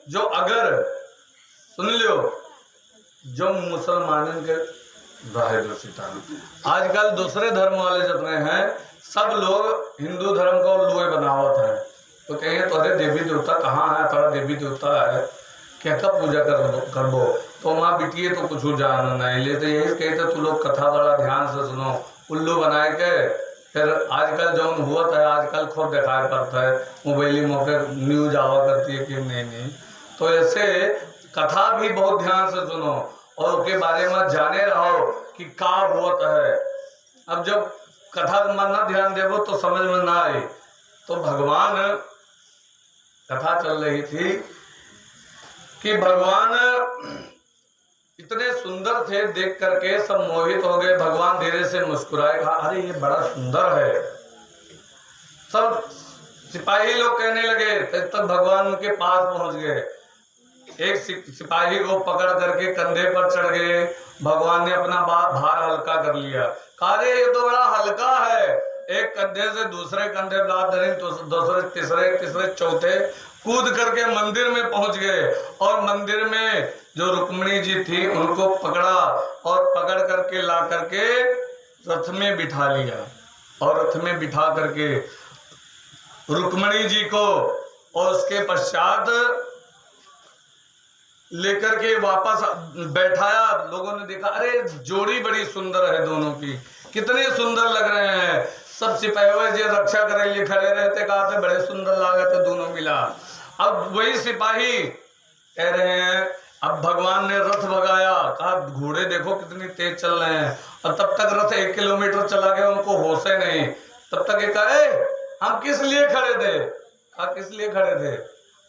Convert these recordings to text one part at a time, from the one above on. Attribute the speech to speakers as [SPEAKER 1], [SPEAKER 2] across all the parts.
[SPEAKER 1] जो अगर सुन लियो जो मुसलमानों के रहे सीता आजकल दूसरे धर्म वाले जितने हैं सब लोग हिंदू धर्म को लोहे बनावत है। तो कहें तो अरे देवी देवता कहाँ है, तारा देवी देवता है क्या कब पूजा करबो तो माँ बिटिए तो कुछ जान नहीं ले। तो यही कहते तू लोग कथा बड़ा ध्यान से सुनो। उल्लू बनाए के फिर आजकल जो हुआ है आजकल खूब दिखाई पड़ता है मोबाइल में फिर न्यूज आवा करती है कि नहीं। तो ऐसे कथा भी बहुत ध्यान से सुनो और उसके बारे में जाने रहो कि का होता है। अब जब कथा में ना ध्यान देवो तो समझ में ना आए। तो भगवान कथा चल रही थी कि भगवान इतने सुंदर थे, देख करके सब मोहित हो गए। भगवान धीरे से मुस्कुराए, कहा अरे ये बड़ा सुंदर है। सब सिपाही लोग कहने लगे, तब तक भगवान उनके पास पहुंच गए। एक सिपाही को पकड़ करके कंधे पर चढ़ गए। भगवान ने अपना भार हल्का कर लिया। कहा रे ये तो बड़ा हल्का है। एक कंधे से दूसरे कंधे तो दूसरे तीसरे चौथे कूद करके मंदिर में पहुंच गए और मंदिर में जो रुक्मिणी जी थी उनको पकड़ा और पकड़ करके ला करके रथ में बिठा लिया और रथ में बिठा करके रुक्मिणी जी को और उसके पश्चात लेकर के वापस बैठाया। लोगों ने देखा अरे जोड़ी बड़ी सुंदर है, दोनों की कितने सुंदर लग रहे हैं। सब सिपाही जो रक्षा करे लिए खड़े रहते, कहा थे बड़े सुंदर लागे थे दोनों मिला। अब वही सिपाही कह रहे हैं अब भगवान ने रथ भगाया, कहा घोड़े देखो कितनी तेज चल रहे हैं। और तब तक रथ 1 किलोमीटर चला गया, उनको होश ही नहीं। तब तक ये कहा हम किस लिए खड़े थे? कहा किस लिए खड़े थे?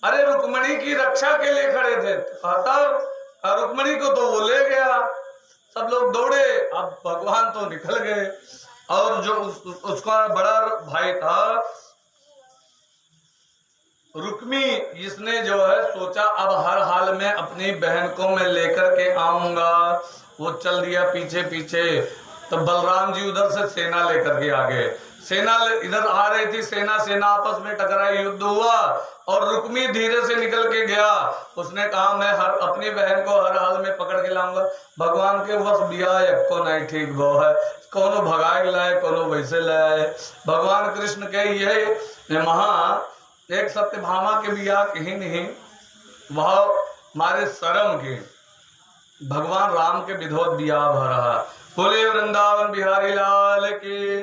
[SPEAKER 1] अरे रुक्मिणी की रक्षा के लिए खड़े थे। कहता रुक्मिणी को तो वो ले गया। सब लोग दौड़े, अब भगवान तो निकल गए। और जो उसका बड़ा भाई था रुक्मी, इसने जो है सोचा अब हर हाल में अपनी बहन को मैं लेकर के आऊंगा। वो चल दिया पीछे पीछे। तो बलराम जी उधर से सेना लेकर के आ गए। सेना इधर आ रही थी, सेना आपस में टकराई, युद्ध हुआ और रुक्मी धीरे से निकल के गया। उसने कहा मैं अपनी बहन को हर हाल में पकड़ के लाऊंगा। भगवान के वश बिया को नहीं ठीक वो है, कोनो भगाए लाए कोनो वैसे लाए। भगवान कृष्ण के ये एक सत्यभामा के बिया कहीं नहीं, वह हमारे शर्म के भगवान राम के विधोत बिया भरा। बोले वृंदावन बिहारी लाल की।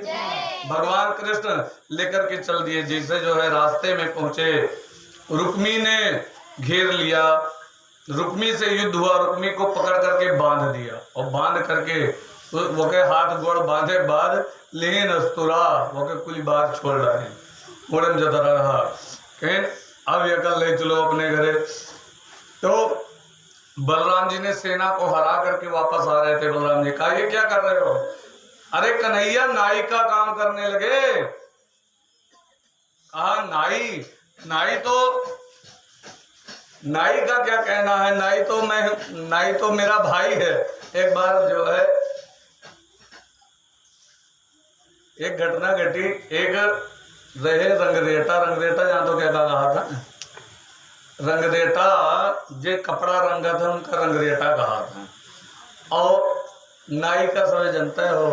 [SPEAKER 1] भगवान कृष्ण लेकर के चल दिए। जैसे जो है रास्ते में पहुंचे, रुक्मी ने घेर लिया। रुक्मी से युद्ध हुआ, रुक्मी को पकड़ करके बांध दिया और बांध करके वो के हाथ गोड़ बांधे बाद लेन अस्तुरा वो के कुल बात छोड़ रहे मोड़म जता रहा। कहें अब ये कल ले चलो अपने घरे। तो बलराम जी ने सेना को हरा करके वापस आ रहे थे। बलराम जी कहा ये क्या कर रहे हो? अरे कन्हैया नाई का काम करने लगे। कहा नाई का क्या कहना है? नाई तो मेरा भाई है। एक बार जो है एक घटना घटी। एक रहे रंगरेटा जान तो क्या कहा था? रंगरेटा जे कपड़ा रंगा था उनका रंगरेटा कहा था। और नाई का समय जनता हो,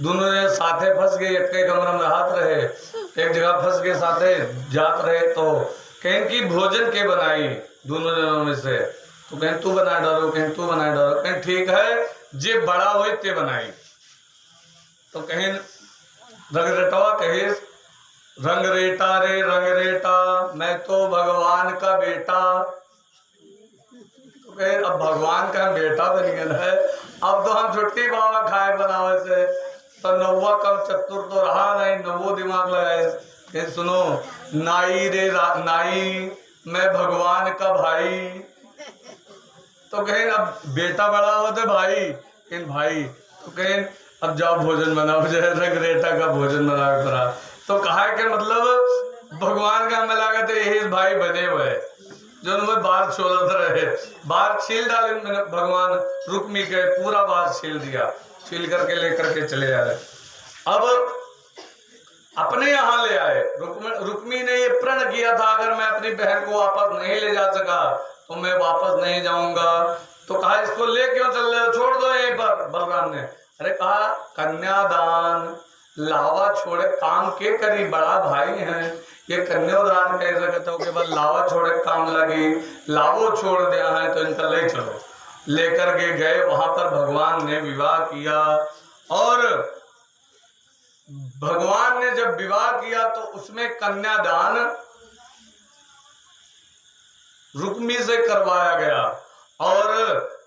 [SPEAKER 1] दोनों ने साथे फंस गए, एक कमरा में हाथ रहे, एक जगह फंस गए, साथे जात रहे। तो कहीं की भोजन के बनाई दोनों जनों में से। तो कहीं तू बना डालो, कहीं तू बना डालो। कहीं ठीक है जे बड़ा हो ते बनाई। तो कहीं रंगरेटवा कहे रंगरेटा रे रंगरेटा मैं तो भगवान का बेटा। तो कहे अब भगवान का बेटा बन गया है, अब तो हम छुट्टी बाबा खाए बनावे से। तो नौवा कम चतुर तो रहा नहीं, नौवो दिमाग लगाए। सुनो नाई रे नाई मैं भगवान का भाई। तो कहें अब बेटा बड़ा होते भाई भाई। तो कहें अब जाओ भोजन बनाओ, जो रंगरेटा का भोजन बनाओ करा। तो कहा कि मतलब भगवान का हमें लागत है यही भाई बने हुए जो उन्हें बार छोड़ते रहे। बार छील डाले भगवान रुक्मी के, पूरा बार छील दिया, छील करके लेकर के चले जा रहे। अब अपने यहाँ ले आए। रुक्मी ने ये प्रण किया था, अगर मैं अपनी बहन को वापस नहीं ले जा सका तो मैं वापस नहीं जाऊंगा। तो कहा इसको ले क्यों चल रहे हो, छोड़ दो यहीं पर। बलराम ने अरे कहा कन्यादान लावा छोड़े काम के करी, बड़ा भाई है ये कन्यादान कैसे कहते हो कि बस लावा छोड़े काम लगी, लावो छोड़ दिया है तो इनका ले चलो। लेकर के गए, वहां पर भगवान ने विवाह किया। और भगवान ने जब विवाह किया तो उसमें कन्यादान रुक्मी से करवाया गया और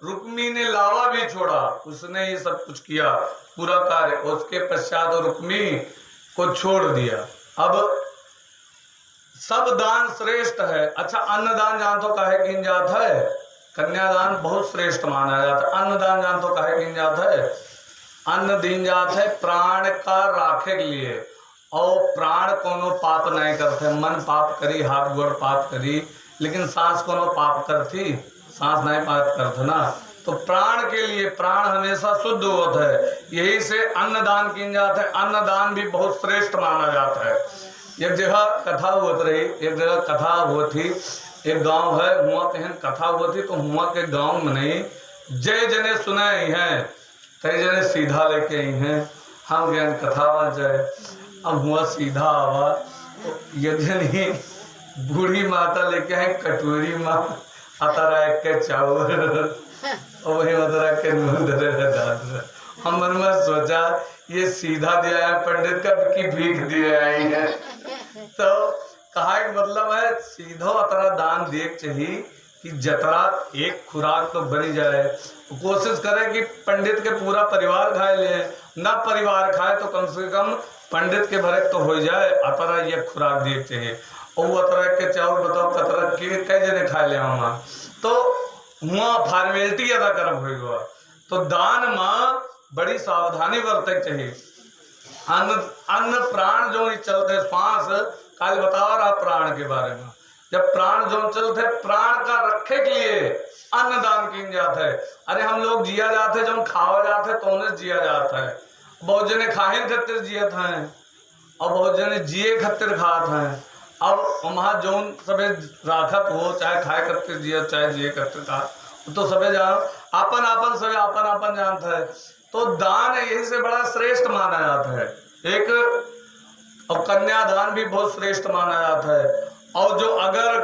[SPEAKER 1] रुक्मी ने लावा भी छोड़ा, उसने ये सब कुछ किया पूरा कार्य। उसके पश्चात रुक्मी को छोड़ दिया। अब सब दान श्रेष्ठ है। अच्छा, अन्नदान जान तो काहे किन जात है, कन्यादान बहुत श्रेष्ठ माना जाता है। अन्नदान जान तो काहे किन जात है, अन्न दीन जात है प्राण का राखे के लिए। और प्राण कोनो पाप नहीं करते, मन पाप करी, हाथ गोड़ पाप करी, लेकिन सांस कोनो पाप करती, सांस नहीं पाप करते ना। तो प्राण के लिए, प्राण हमेशा शुद्ध होता है, यही से अन्नदान किन जाता है। अन्नदान भी बहुत श्रेष्ठ माना जाता है। एक जगह कथा होती रही, एक जगह कथा हुई थी, एक गांव है हुआ कहीं कथा हुई थी। तो हुआ के गांव में नहीं जय जने सुने ही हैं, कई जने सीधा लेके आई हैं, हम ज्ञान कथा में जाए। अब हुआ सीधा आवा तो ये जनी बूढ़ी माता लेके आई कटोरी माँ अतरा के चावल और वही मतरा के दाल। हम मन में सोचा ये सीधा दिया है पंडित का की भीख दिया है। तो कहा कि मतलब है सीधो अतरा दान देख चाहिए कि जतरा एक खुराक तो बनी जाए। कोशिश करें कि पंडित के पूरा परिवार खाए ले, ना परिवार खाए तो कम से कम पंडित के भरे तो हो जाए। अतरा ये खुराक देख चाहिए। और वो अतरा के चावल बताओ कतरा के कई जने खाए ले वहाँ, तो वहाँ फॉर्मेलिटी अदा कर हुआ। तो दान में बड़ी सावधानी बरतनी चाहिए। अन्न प्राण जो चलते श्वास काल बता रहा प्राण के बारे में, जब प्राण जो चलते प्राण का रखे के लिए अन्नदान किन जाता है। अरे हम लोग जिया जाते जब खावा जाते तो उन्हें जिया जाता है। बहुत जने खाए खत्तिर जियत हैं और बहुत जने जिए खत्तिर खात हैं। अब वहाँ जौन सबे राखत हो, चाहे खाए करते जिए चाहे जिए करते खा, तो सबे जान आपन आपन सबे आपन आपन जानता है। तो दान यही से बड़ा श्रेष्ठ माना जाता है एक। और कन्यादान भी बहुत श्रेष्ठ माना जाता है। और जो अगर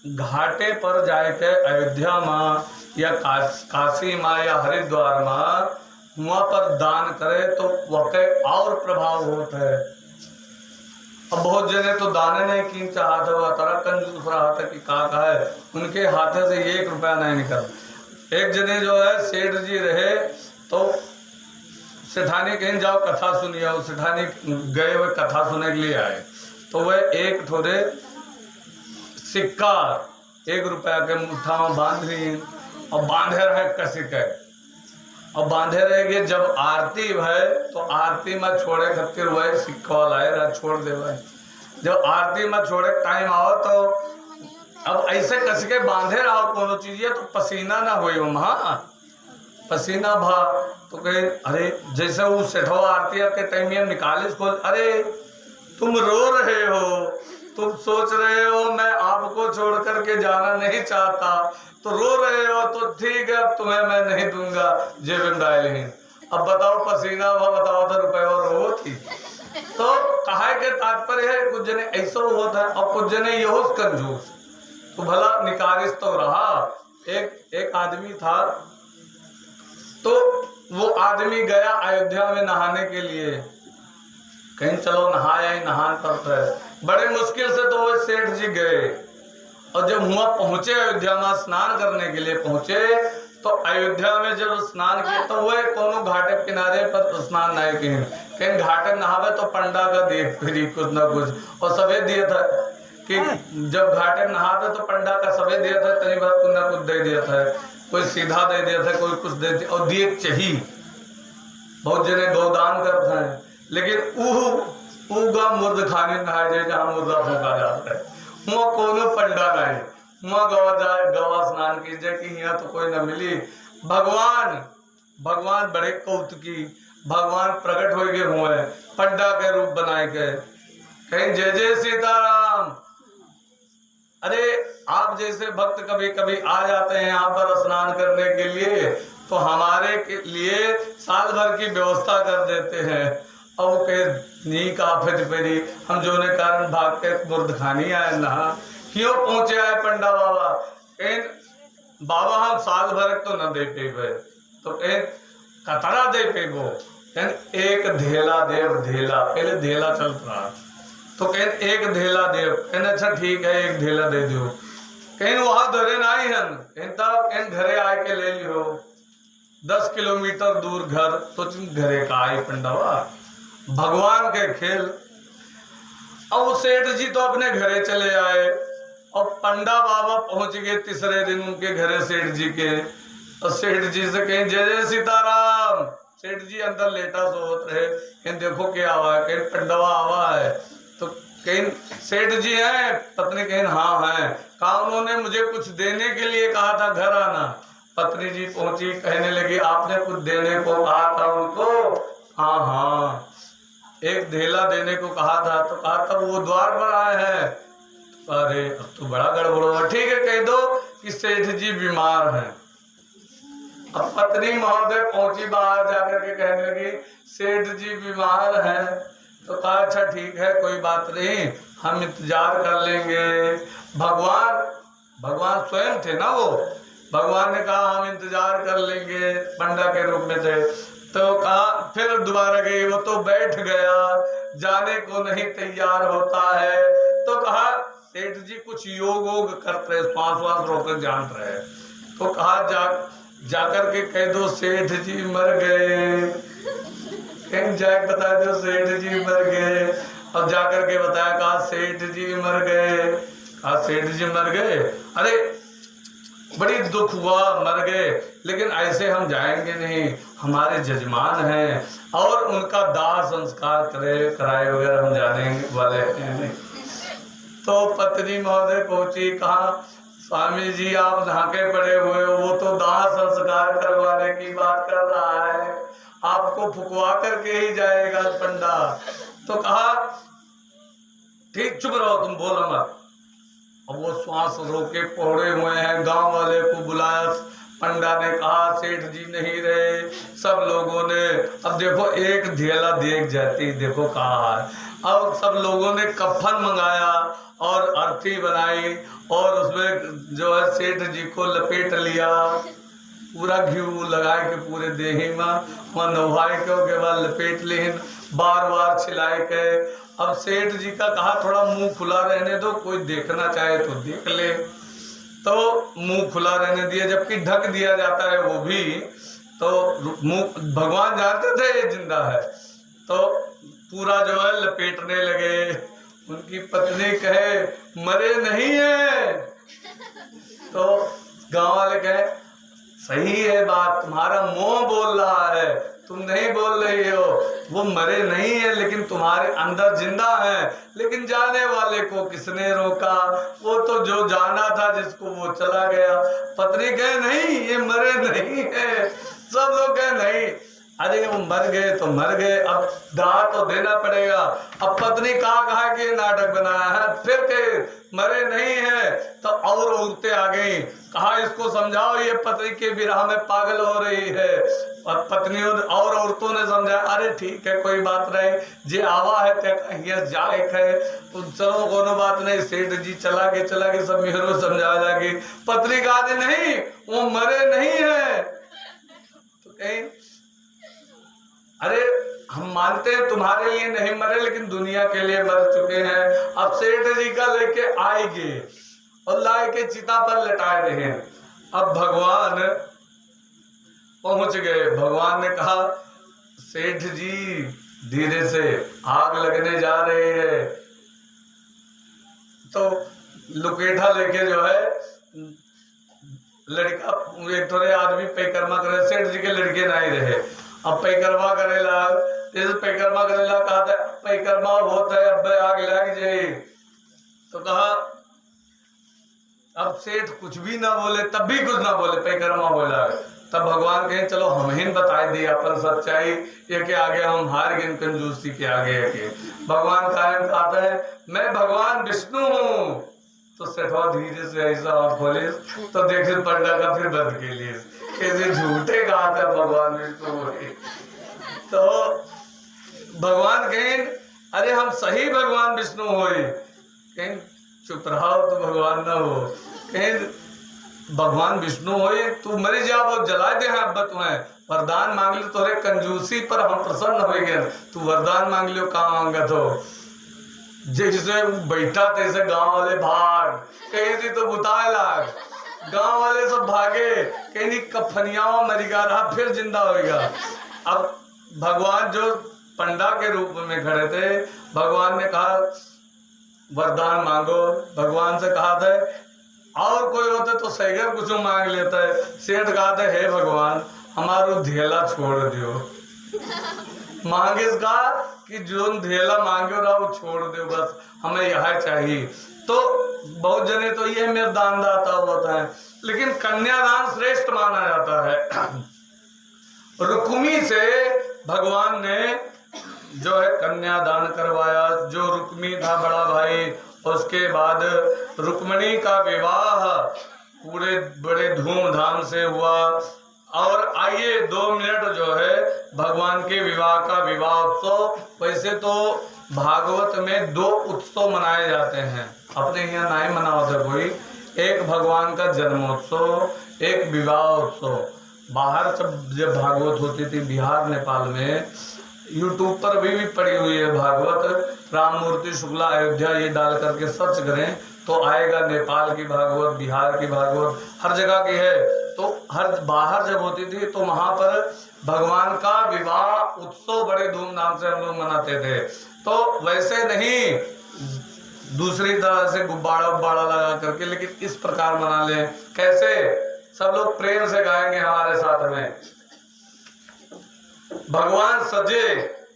[SPEAKER 1] घाटे पर जाए के अयोध्या में या काशी में या हरिद्वार में वहाँ पर दान करे तो वह और प्रभाव होता है। अब बहुत जने तो दाने नहीं कीन चाहते, हुआ तरह कंजूस रहा था कि का है उनके हाथे से 1 रुपया नहीं निकल। एक जने जो है सेठ जी रहे तो सेठानी कहीं जाओ कथा सुनिए, सेठानी गए हुए कथा सुनने के लिए आए तो वह एक थोड़े सिक्का 1 रुपया के मुट्ठा में बांध रही और बांधे रहे कसी के और बांधे रहेंगे। जब आरती है तो आरती में छोड़े खातिर वह सिक्का वाला छोड़ दे। जब आरती में छोड़े टाइम आओ तो अब ऐसे कस के बांधे रहो कोनो चीज तो पसीना ना हो वहाँ पसीना भा तो कहे अरे जैसे वो सेठो आरती के टाइम में निकाले खोल, अरे तुम रो रहे हो, तुम सोच रहे हो मैं आपको छोड़ करके जाना नहीं चाहता, तो रो रहे हो तो ठीक है अब तुम्हें मैं नहीं दूंगा जेब में डालें। अब बताओ पसीना हुआ, बताओ तो रुपये और रो थी। तो कहा के तात्पर्य है कुछ जने ऐसा होता है और कुछ जने यहो कंजूस। तो भला निकारिस तो रहा। एक आदमी था तो वो आदमी गया अयोध्या में नहाने के लिए, कहीं चलो नहाया ही नहान पड़ता है। बड़े मुश्किल से तो वो सेठ जी गए और जब वहां पहुंचे अयोध्या में स्नान करने के लिए पहुंचे तो अयोध्या में जब स्नान किए तो वह कोनो घाटे किनारे पर स्नान नहीं किए, कहीं घाटे नहावे तो पंडा का देख फिरी कुछ ना कुछ और सभी दिए था कि जब घाटे नहाते तो पंडा का सभी दिया था, तनी बार कुछ ना कुछ दे दिया था, कोई सीधा दे दिया था, कोई कुछ दे दिया और दिए चाहिए। बहुत जने गौदान करते हैं लेकिन उगा मुर्द खाने नहाए जाए जहाँ मुर्दा फूका जाता है वहाँ कोनो पंडा नहीं, वहाँ गवा जाए गवा स्नान कीजिए कि यहाँ तो कोई न मिली। भगवान बड़े कौतुकी, भगवान प्रकट हो गए हुए पंडा के रूप बनाए गए कहीं जय जय सीताराम। अरे आप जैसे भक्त कभी कभी आ जाते हैं यहाँ पर स्नान करने के लिए, तो हमारे के लिए साल भर की व्यवस्था कर देते हैं। और वो कहे नी का फिर पेरी हम जो ने कारण भाग के मुर्द खानी आए ना क्यों पहुंचे आए पंडा बाबा। बाबा हम साल भर तो न दे पेबे, तो कतरा दे पेबो, एक धेला देव धेला, पहले धेला चल रहा, तो कहें एक धेला देव, कहने अच्छा ठीक है एक धेला दे दो। कहीं वहां धरे ना ही हन, कहीं घरे आए के ले लियो, 10 किलोमीटर दूर घर, तो घरे का आई पंडवा, भगवान के खेल। अब सेठ जी तो अपने घरे चले आए और पंडा बाबा पहुंच गए तीसरे दिन उनके घरे सेठ जी के। और सेठ जी से कहें जय जय सीताराम। सेठ जी अंदर लेटा सोत रहे, कहीं देखो क्या आवा है, कहीं पंडवा आवा है, तो कहीं सेठ जी हैं, पत्नी कहीं हाँ है, कहा उन्होंने मुझे कुछ देने के लिए कहा था घर आना। पत्नी जी पहुंची, कहने लगी आपने कुछ देने को कहा था उनको, हाँ हाँ एक धेला देने को कहा था, तो कहा तब वो द्वार पर आए हैं। तो अरे अब तो बड़ा गड़बड़ हुआ, ठीक है कह दो कि सेठ जी बीमार हैं। अब पत्नी महोदय पहुंची बाहर जाकर के कहने लगी सेठ जी बीमार हैं, तो कहा अच्छा ठीक है कोई बात नहीं हम इंतजार कर लेंगे। भगवान स्वयं थे ना वो, भगवान ने कहा हम इंतजार कर लेंगे, पंडा के रूप में थे। तो कहा फिर दोबारा गई, वो तो बैठ गया, जाने को नहीं तैयार होता है। तो कहा सेठ जी कुछ योग वोग करते, श्वास वास रोक जान रहे, तो कहा जाकर के कह दो सेठ जी मर गए, कहीं जाके बता दो सेठ जी मर गए। अब जाकर के बताया कहा सेठ जी मर गए, कहा सेठ जी मर गए, अरे बड़ी दुख हुआ मर गए, लेकिन ऐसे हम जाएंगे नहीं, हमारे जजमान हैं और उनका दाह संस्कार कराए वगैरह हम जाने वाले हैं नहीं। तो पत्नी महोदय पहुंची, कहा स्वामी जी आप नहाके पड़े हुए हो, वो तो दाह संस्कार करवाने की बात कर रहा है, आपको फुकवा करके ही जाएगा पंडा। तो कहा ठीक चुप रहो तुम बोलो मत। अब वो श्वास रोके पौड़े हुए हैं, गांव वाले को बुलाया, पंडा ने कहा सेठ जी नहीं रहे, सब लोगों ने, अब देखो एक धेला देख जाती देखो कहा है। अब सब लोगों ने कफन मंगाया और अर्थी बनाई और उसमें जो है सेठ जी को लपेट लिया, पूरा घी लगा के पूरे देही में वहाँ नहाए के बाद लपेट लेन, बार बार छिलाए के। अब सेठ जी का कहा थोड़ा मुंह खुला रहने दो, कोई देखना चाहे तो देख ले, तो मुंह खुला रहने दिया, जबकि ढक दिया जाता है वो भी, तो मुंह भगवान जानते थे ये जिंदा है, तो पूरा जो है लपेटने लगे। उनकी पत्नी कहे मरे नहीं है, तो गांव वाले कहे सही है बात, तुम्हारा मुंह बोल रहा है, तुम नहीं बोल रही हो, वो मरे नहीं है लेकिन तुम्हारे अंदर जिंदा है। लेकिन जाने वाले को किसने रोका, वो तो जो जाना था जिसको वो चला गया। पत्नी कहे नहीं ये मरे नहीं है, सब लोग कहे नहीं, अरे वो मर गए तो मर गए, अब दाह तो देना पड़ेगा। अब पत्नी कहा कि नाटक बनाया है, फिर के मरे नहीं है, तो और औरतें आ गई, कहा इसको समझाओ ये पत्नी के विरह में पागल हो रही है। और पत्नियों और औरतों ने समझाया अरे ठीक है कोई बात नहीं, जे आवा है ते जाए है, तो चलो कोनो बात नहीं, सेठ जी चला के सब मेहरो समझा जाके। पत्नी कहा नहीं वो मरे नहीं है, तो कहीं अरे हम मानते हैं तुम्हारे लिए नहीं मरे लेकिन दुनिया के लिए मर चुके हैं। अब सेठ जी का लेके आएंगे और लाए के चिता पर लटाए रहे। अब भगवान पहुंच गए, भगवान ने कहा सेठ जी धीरे से आग लगने जा रही है, तो लुकेठा लेके जो है लड़का एक थोड़े आदमी पैकर्मा करे, सेठ जी के लड़के नहीं रहे, अब पैकर्मा करेला, पैकर्मा करेला कहा था पैकर्मा होता है अब आग लग जाए, तो कहा अब सेठ कुछ भी ना बोले, तब भी कुछ ना बोले, पैकर्मा बोला तब भगवान कहें चलो हम ही बता दिए अपन सच्चाई, ये के आगे हम हार गए कंजूसी के आगे के। भगवान कायम कहता है मैं भगवान विष्णु हूँ। तो सेठवा धीरे से ऐसा आँख खोले तो देखे पंडा का फिर बंद के लिए कैसे झूठे कहा था भगवान विष्णु हुए। तो भगवान कहें अरे हम सही भगवान विष्णु हुए। कहें चुप रहो तो भगवान न हो। कहें भगवान विष्णु होए तू मरी जा वो जला दे हैं अब तुम्हें वरदान मांग लो तोरे कंजूसी पर हम प्रसन्न हो गए। तू वरदान मांग लियो कहाँ मांगत हो। जैसे बैठा तैसे गांव वाले भाग कहीं थी तो बुताए लाग। गांव वाले सब भागे कहीं कफनियावा मरीगा रहा फिर जिंदा होगा। अब भगवान जो पंडा के रूप में खड़े थे भगवान ने कहा वरदान मांगो। भगवान से कहा था और कोई होता तो सैगर कुछ मांग लेता है। सेठ कहा था हे भगवान हमारो धेला छोड़ दियो। मांगे का कि जो धेला मांगे रहा वो छोड़ दो बस हमें यह चाहिए। तो बहुत जने तो ये मेरा दान दाता होता है लेकिन कन्यादान श्रेष्ठ माना जाता है। रुक्मी से भगवान ने जो है कन्यादान करवाया। जो रुक्मी था बड़ा भाई उसके बाद रुक्मिणी का विवाह पूरे बड़े धूमधाम से हुआ। और आइए 2 मिनट जो है भगवान के विवाह का विवाह उत्सव। वैसे तो भागवत में 2 उत्सव मनाए जाते हैं अपने यहाँ नहीं मना होता कोई। एक भगवान का जन्मोत्सव एक विवाह उत्सव। बाहर जब भागवत होती थी बिहार नेपाल में यूट्यूब पर भी पड़ी हुई है भागवत। राममूर्ति शुक्ला अयोध्या ये डाल करके सर्च करें तो आएगा। नेपाल की भागवत बिहार की भागवत हर जगह की है। तो हर बाहर जब होती थी तो वहां पर भगवान का विवाह उत्सव बड़े धूमधाम से हम लोग मनाते थे। तो वैसे नहीं दूसरी तरह से गुब्बारा उब्बारा लगा करके लेकिन इस प्रकार मना ले। कैसे सब लोग प्रेम से गाएंगे हमारे साथ में। भगवान सजे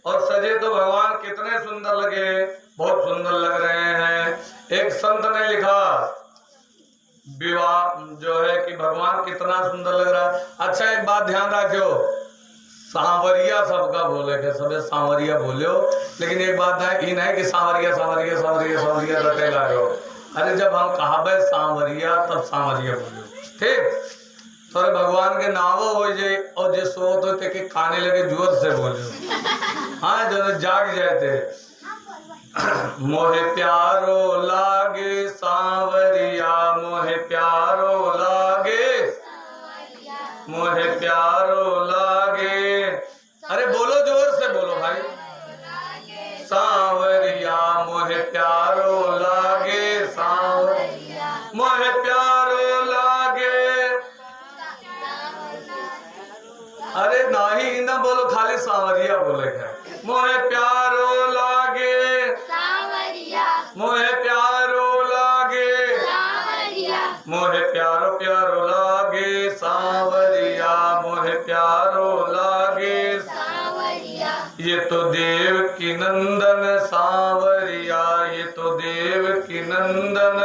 [SPEAKER 1] और सजे तो भगवान कितने सुंदर लगे बहुत सुंदर लग रहे हैं। एक संत ने लिखा विवाह जो है कि भगवान कितना सुंदर लग रहा है। अच्छा एक बात ध्यान रखियो सांवरिया सबका बोले के सबे सांवरिया बोलियो लेकिन एक बात है ये नहीं कि सांवरिया सांवरिया सांवरिया सांवरिया रटे लागो। अरे जब हम कहावे सांवरिया तब सांवरिया बोलियो ठीक। थोड़े भगवान के नावो हो जाए और जो सोत होते कि खाने लगे जोर से बोलियो। हाँ जो जाग जाते मोहे प्यारो लागे सांवरिया मोहे प्यारो लागे मोहे प्यारो लागे। अरे बोलो जोर से बोलो भाई। सांवरिया मोहे प्यारो लागे सांवरिया मोहे प्यारो लागे। अरे नहीं ना बोलो खाली सांवरिया बोले मोहे प्यारो लागे मोहे प्यारो लागे मोहे प्यारो प्यारो लागे सांवरिया मोहे प्यारो लागे। ये तो देव की नंदन सांवरिया ये तो देव की नंदन।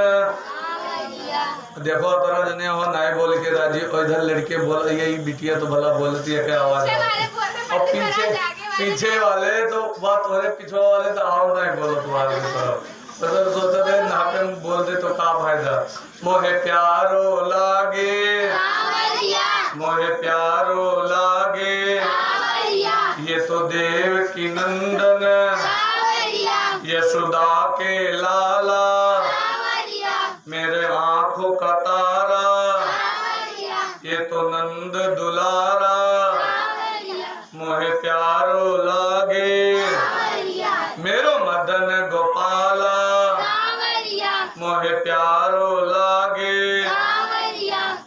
[SPEAKER 1] देखो तोरा जने हो नाई बोल के राजी और इधर लड़के बोल यही बिटिया तो भला बोलती है क्या आवाज। और पीछे वाले तो बात हो रहे पिछवा वाले तो आओ नहीं बोलो तुम्हारे तो सोचते थे नाकन बोल दे तो का फायदा। मोहे प्यारो लागे मोहे प्यारो लागे ये तो देव की नंदन यशोदा के लाला मेरे आंखों का तारा ये तो नंद दुलारा मोहे प्यारो लागे मेरो मदन गोपाला मोहे प्यारो लागे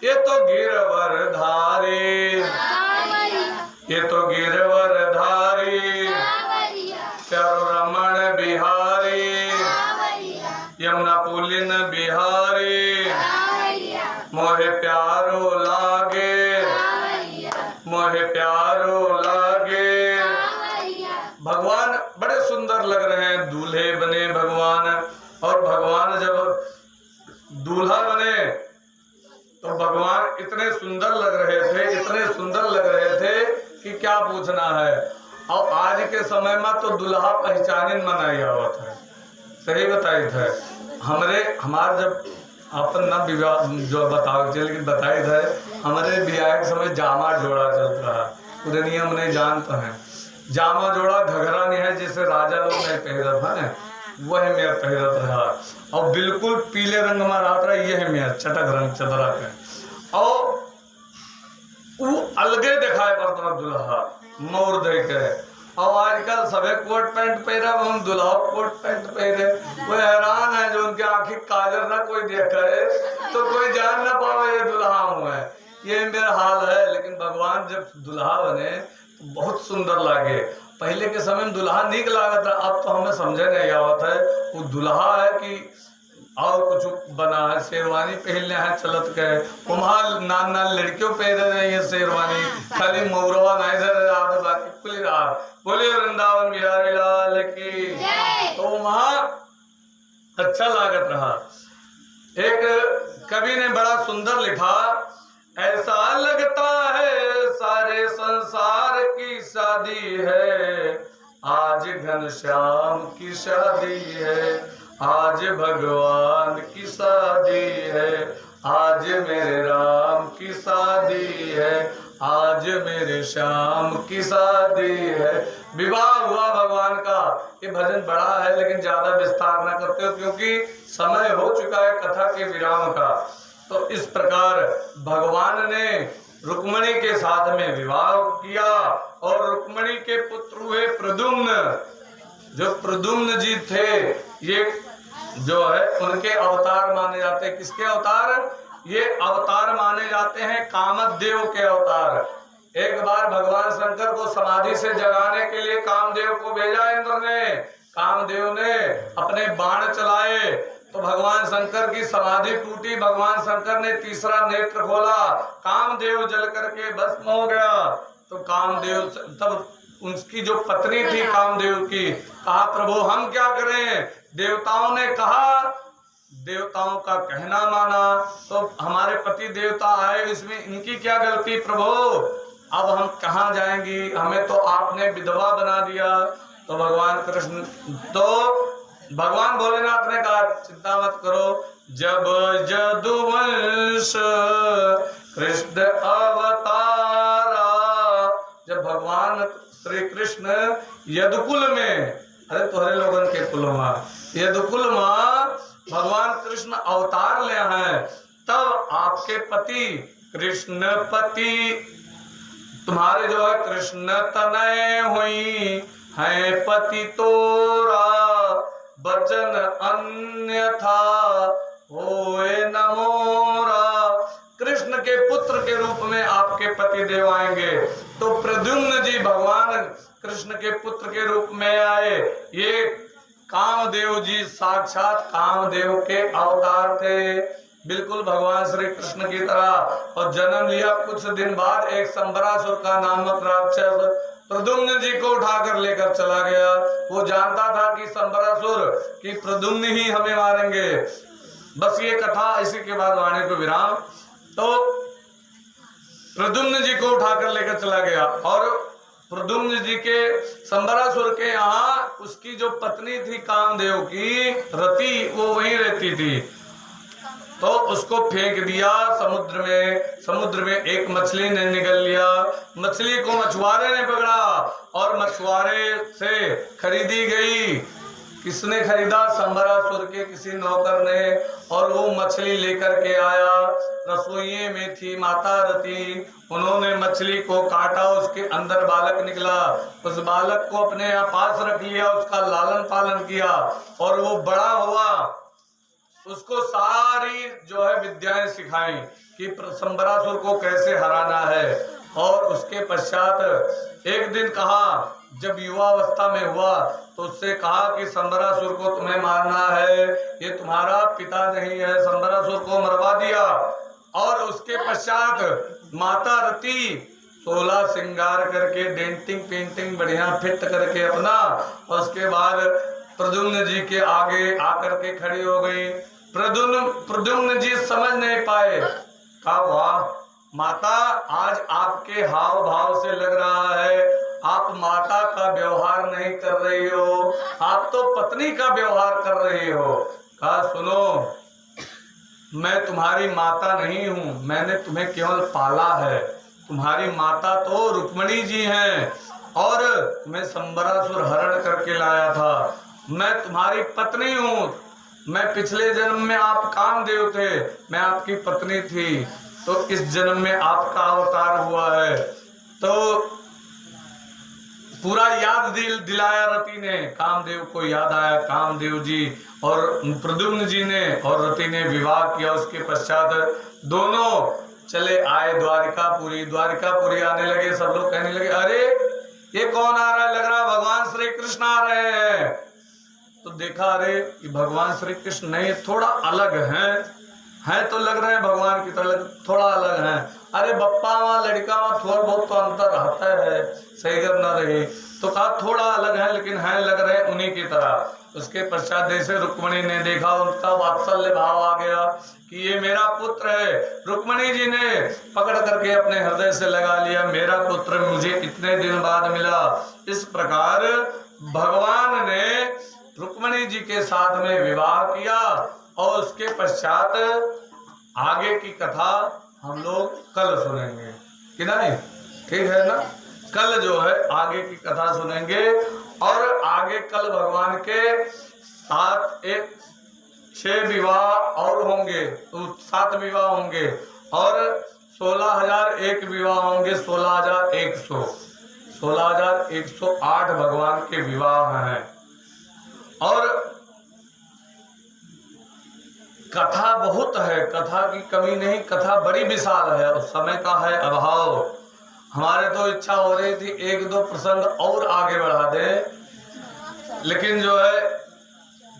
[SPEAKER 1] ये तो गिरवर धारी ये तो गिरवर धारी प्यारो रमण बिहारी यमुना पुलिन बिहारी मोहे प्यारो लागे मोहे प्यारो लागे। भगवान बड़े सुंदर लग रहे हैं दूल्हे बने भगवान। और भगवान जब दूल्हा बने तो भगवान भगवान इतने सुंदर लग रहे थे, इतने सुंदर लग रहे थे कि क्या पूछना है। और आज के समय में तो दुल्हा पहचानिन मनाई आवत है। सही बताई थे हमार जब अपन न विवाह जो बताओ लेकिन बताई थे हमारे ब्याह के समय जामा जोड़ा चलता रहा। पूरे नियम नहीं जानते हैं। जामा जोड़ा घघरा नहीं है जैसे राजा लोग नहीं पहरत है, वह मेयर पहरत रहा और बिल्कुल पीले रंग में रात रहा, यह मेयर चटक रंग चदरा के और वो अलगे दिखाई पड़ता दुल्हा मोर दे के। और आजकल सभी कोट पैंट पहरे, हम दुल्हा कोट पैंट पहरे। वो हैरान है जो उनके आंखी काजर ना कोई देखे तो कोई जान ना पावे ये दुल्हा हुआ है। ये मेरा हाल है। लेकिन भगवान जब दुल्हा बने तो बहुत सुंदर लागे। पहले के समय में दुल्हा नीक लागत था, अब तो हमें समझे नहीं आवत है वो दुल्हा है कि और कुछ बना है। शेरवानी पहनने है चलत के, वहाँ नान नान लड़कियों पहन रहे हैं शेरवानी, खाली मोरवा नहीं धर रहा, बाकी खुली रहा। बोलिए वृंदावन बिहारी लाल की। तो वहाँ अच्छा लागत रहा। एक कवि ने बड़ा सुंदर लिखा, ऐसा लगता है सारे संसार की शादी है, आज घनश्याम की शादी है, आज भगवान की शादी है, आज मेरे राम की शादी है, आज मेरे श्याम की शादी है। विवाह हुआ भगवान का। ये भजन बड़ा है लेकिन ज्यादा विस्तार ना करते हो क्योंकि समय हो चुका है कथा के विराम का। तो इस प्रकार भगवान ने रुक्मणी के साथ में विवाह किया और रुक्मणी के पुत्र हुए प्रद्युम्न। जो प्रद्युम्न जी थे ये जो है उनके अवतार माने जाते हैं। किसके अवतार? ये अवतार माने जाते हैं कामदेव के अवतार। एक बार भगवान शंकर को समाधि से जगाने के लिए कामदेव को भेजा इंद्र ने। कामदेव ने अपने बाण चलाए तो भगवान शंकर की समाधि टूटी। भगवान शंकर ने तीसरा नेत्र खोला, कामदेव जल करके भस्म हो गया। तो कामदेव तब उसकी जो पत्नी थी कामदेव की, कहा प्रभु हम क्या करें? देवताओं ने कहा, देवताओं का कहना माना तो हमारे पति देवता आए, इसमें इनकी क्या गलती प्रभु? अब हम कहाँ जाएंगी? हमें तो आपने विधवा बना दिया। तो भगवान कृष्ण तो भगवान भोलेनाथ ने कहा चिंता मत करो, जब यदुवंश कृष्ण अवतारा। जब भगवान श्री कृष्ण यदुकुल में, अरे तुम्हारे लोगन के कुल में, यदुकुल में भगवान कृष्ण अवतार ले हैं, तब आपके पति कृष्ण पति तुम्हारे जो है कृष्ण तनय हुई है पति तोरा, बचन अन्यथा होए न मोरा। कृष्ण के पुत्र के रूप में आपके पति देव आएंगे। तो प्रद्युम्न जी भगवान कृष्ण के पुत्र के रूप में आए। ये कामदेव जी साक्षात कामदेव के अवतार थे, बिल्कुल भगवान श्री कृष्ण की तरह। और जन्म लिया कुछ दिन बाद एक संबरासुर का नामक राक्षस प्रद्युम्न जी को उठाकर लेकर चला गया। वो जानता था कि संबरासुर की प्रद्युम्न ही हमें मारेंगे। बस ये कथा, इसी के बाद वाणी को विराम। तो प्रद्युम्न जी को उठाकर लेकर चला गया और प्रद्युम्न जी के संबरासुर के यहाँ उसकी जो पत्नी थी कामदेव की रति, वो वहीं रहती थी। तो उसको फेंक दिया समुद्र में। समुद्र में एक मछली ने निगल लिया। मछली को मछुआरे ने पकड़ा और मछुआरे से खरीदी गई। किसने खरीदा? संबरासुर के किसी नौकर ने। और वो मछली लेकर के आया। रसोई में थी माता रति, उन्होंने मछली को काटा, उसके अंदर बालक निकला। उस बालक को अपने पास रख लिया, उसका लालन पालन किया और वो बड़ा हुआ। उसको सारी जो है विद्याएं सिखाई कि संबरासुर को कैसे हराना है। और उसके पश्चात एक दिन कहा, जब युवावस्था में हुआ तो उससे कहा कि संबरासुर को तुम्हें मारना है, ये तुम्हारा पिता नहीं है। संबरासुर को मरवा दिया। और उसके पश्चात माता रति 16 श्रृंगार करके डेंटिंग पेंटिंग बढ़िया फिट करके अपना, और उसके बाद प्रद्युम्न जी के आगे आकर के खड़ी हो गई। प्रद्युम्न जी समझ नहीं पाए कहा वाह माता, आज आपके हाव भाव से लग रहा है आप माता का व्यवहार नहीं कर रही हो, आप तो पत्नी का व्यवहार कर रही हो। कहा सुनो, मैं तुम्हारी माता नहीं हूँ, मैंने तुम्हें केवल पाला है। तुम्हारी माता तो रुक्मिणी जी हैं और तुम्हें संबरासुर हरण करके लाया था। मैं तुम्हारी पत्नी हूँ, मैं पिछले जन्म में आप कामदेव थे, मैं आपकी पत्नी थी, तो इस जन्म में आपका अवतार हुआ है। तो पूरा याद दिलाया रति ने, कामदेव को याद आया, कामदेव जी और प्रद्युम्न जी ने और रति ने विवाह किया। उसके पश्चात दोनों चले आए द्वारिकापुरी। द्वारिकापुरी आने लगे, सब लोग कहने लगे अरे ये कौन आ रहा है, लग रहा भगवान श्री कृष्ण आ रहे हैं। तो देखा अरे ये भगवान श्री कृष्ण नहीं, थोड़ा अलग हैं तो लग रहे हैं भगवान की तरह, थोड़ा अलग हैं। अरे बप्पा वहाँ लड़का वहाँ थोड़ा बहुत तो अंतर रहता है, सही कर ना रही। तो कहा थोड़ा अलग है लेकिन हैं लग रहे उन्हीं की तरह। उसके पश्चात जैसे रुक्मिणी ने देखा, उनका वात्सल्य भाव आ गया कि ये मेरा पुत्र है। रुक्मिणी जी ने पकड़ करके अपने हृदय से लगा लिया, मेरा पुत्र मुझे इतने दिन बाद मिला। इस प्रकार भगवान ने रुक्मिणी जी के साथ में विवाह किया और उसके पश्चात आगे की कथा हम लोग कल सुनेंगे कि नहीं, ठीक है ना। कल जो है आगे की कथा सुनेंगे और आगे कल भगवान के 6 विवाह और होंगे, तो 7 विवाह होंगे और 16,001 विवाह होंगे। 16,108 भगवान के विवाह हैं और कथा बहुत है, कथा की कमी नहीं, कथा बड़ी विशाल है और समय का है अभाव। हमारे तो इच्छा हो रही थी 1-2 प्रसंग और आगे बढ़ा दे, लेकिन जो है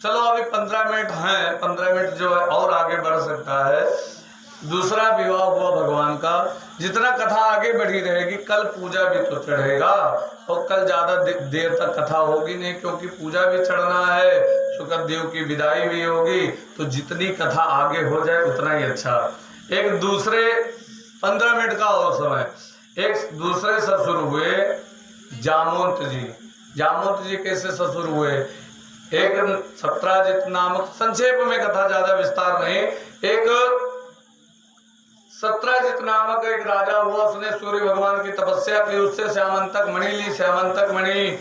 [SPEAKER 1] चलो अभी 15 मिनट हैं, 15 मिनट जो है और आगे बढ़ सकता है। दूसरा विवाह हुआ भगवान का। जितना कथा आगे बढ़ी रहेगी, कल पूजा भी तो चढ़ेगा और कल ज्यादा देर तक कथा होगी नहीं, क्योंकि पूजा भी चढ़ना है, शुक्रदेव की विदाई भी होगी। तो जितनी कथा आगे हो जाए उतना ही अच्छा। एक दूसरे 15 मिनट का और समय, एक दूसरे ससुर हुए जामवंत जी। जामवंत जी कैसे ससुर हुए? एक सत्राजित नामक, संक्षेप में कथा, ज्यादा विस्तार नहीं, एक सत्राजित नामक एक राजा हुआ, उसने सूर्य भगवान की तपस्या की, उससे श्यामंतक मणि ली। श्यामंतक मणि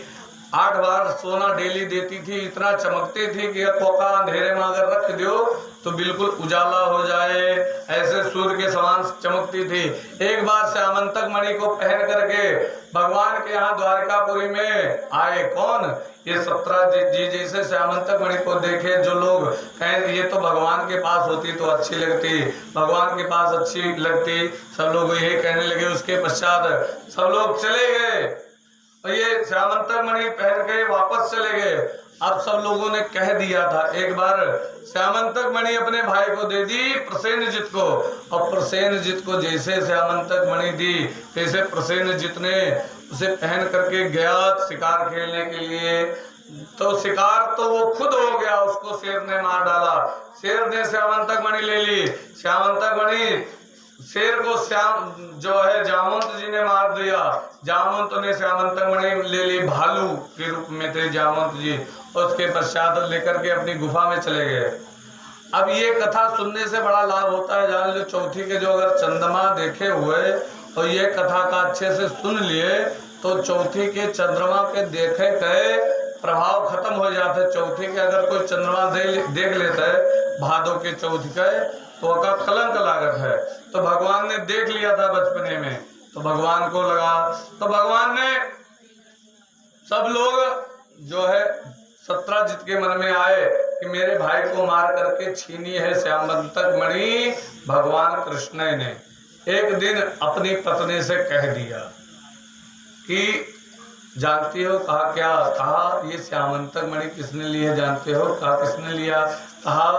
[SPEAKER 1] 8 बार सोना डेली देती थी, इतना चमकती थी कि कोका अंधेरे में अगर रख दो तो बिल्कुल उजाला हो जाए, ऐसे सूर्य के समान चमकती थी। एक बार श्यामंतक मणि को पहन करके भगवान के यहाँ द्वारकापुरी में आए कौन? ये सत्राजित जी। जैसे श्यामंतक मणि को देखे जो लोग कहें ये तो भगवान के पास होती तो अच्छी लगती, भगवान के पास अच्छी लगती, सब लोग यही कहने लगे। उसके पश्चात सब लोग चले गए और ये श्यामंतक मणि पहन के वापस चले गए। अब सब लोगों ने कह दिया था, एक बार श्यामंतक मणि अपने भाई को दे दी प्रसेनजित को, और प्रसेनजित को जैसे श्यामंतक मणि दी तैसे प्रसेनजित ने उसे पहन करके गया शिकार खेलने के लिए। तो शिकार तो वो खुद हो गया, उसको शेर ने मार डाला। शेर ने श्यामंतक मणि ले ली। श्यामंतक मणि शेर को श्याम जो है जामवंत जी ने मार दिया। जामवंत ने श्यामंतक मणि ले ली, भालू के रूप में थे जामवंत जी। उसके पश्चात लेकर के अपनी गुफा में चले गए। अब ये कथा सुनने से बड़ा लाभ होता है, जान लो। चौथी के जो अगर चंद्रमा देखे हुए और ये कथा का अच्छे से सुन लिए तो चौथी के चंद्रमा के देखे गए प्रभाव खत्म हो जाते। चौथी के अगर कोई चंद्रमा देख लेता है भादों के चौथ के तो का कलंक लागत है। तो भगवान ने देख लिया था बचपने में, तो भगवान को लगा, तो भगवान ने सब लोग जो है सत्राजित के मन में आए कि मेरे भाई को मार करके छीनी है श्यामंतक मणि। भगवान कृष्ण ने एक दिन अपनी पत्नी से कह दिया कि जानती हो? कहा क्या? कहा ये श्यामंतक मणि किसने ली है जानते हो? कहा किसने लिया? कहा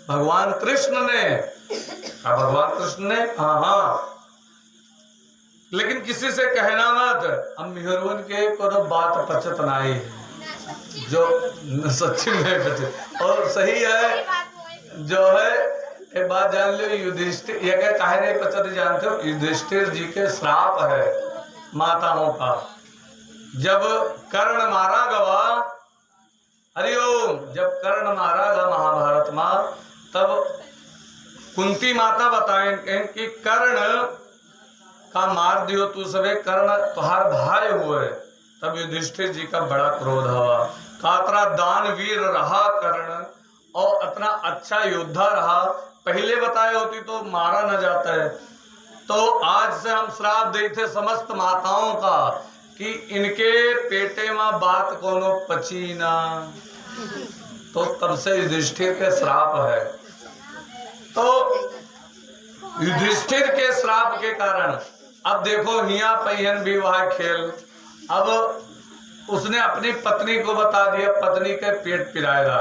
[SPEAKER 1] भगवान कृष्ण ने। कहा भगवान कृष्ण ने? हाँ। लेकिन किसी से कहना मत, हम मिहरवन के कोनो बात पचत नाई है, जो सच्ची में पचत और सही है। जो है एक बात जान लो, युधिष्ठिर ये क्या कहे नहीं पता जानते हो, युधिष्ठिर जी के श्राप है माताओं का। जब कर्ण मारा गवा, हरिओम, जब कर्ण मारा गया महाभारत में, तब कुंती माता बताएं कि कर्ण का मार दियो तू सबे, कर्ण तुहार भाई हुए। तब युधिष्ठिर जी का बड़ा क्रोध हुआ, कातरा दानवीर रहा कर्ण और इतना अच्छा योद्धा रहा, पहले बताए होती तो मारा न जाता है। तो आज से हम श्राप देते समस्त माताओं का कि इनके पेटे में बात कोनो पची ना। तो तब से युधिष्ठिर के श्राप है। तो युधिष्ठिर के श्राप के कारण अब देखो हिया पहियन विवाह खेल। अब उसने अपनी पत्नी को बता दिया, पत्नी के पेट पिराएगा।